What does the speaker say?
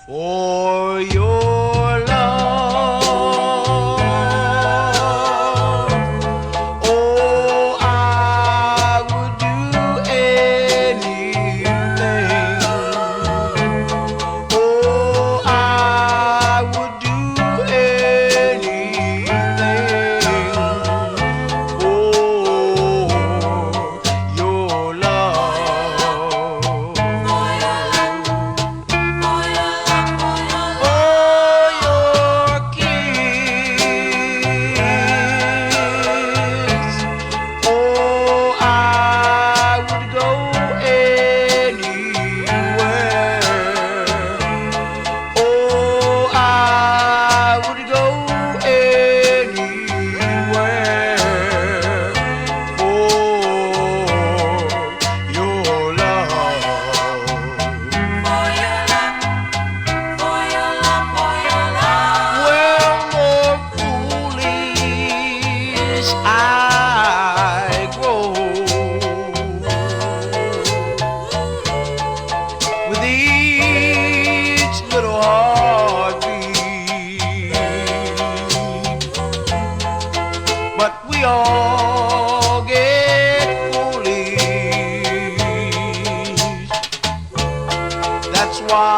for your love. Oh, I would do anything. Oh, I would do anything for your love. Oh, your kiss. Oh, I would go anywhere. Oh, I would go anywhere for your love. Well, more foolish I grow with each little heartbeat, but we all get foolish. That's why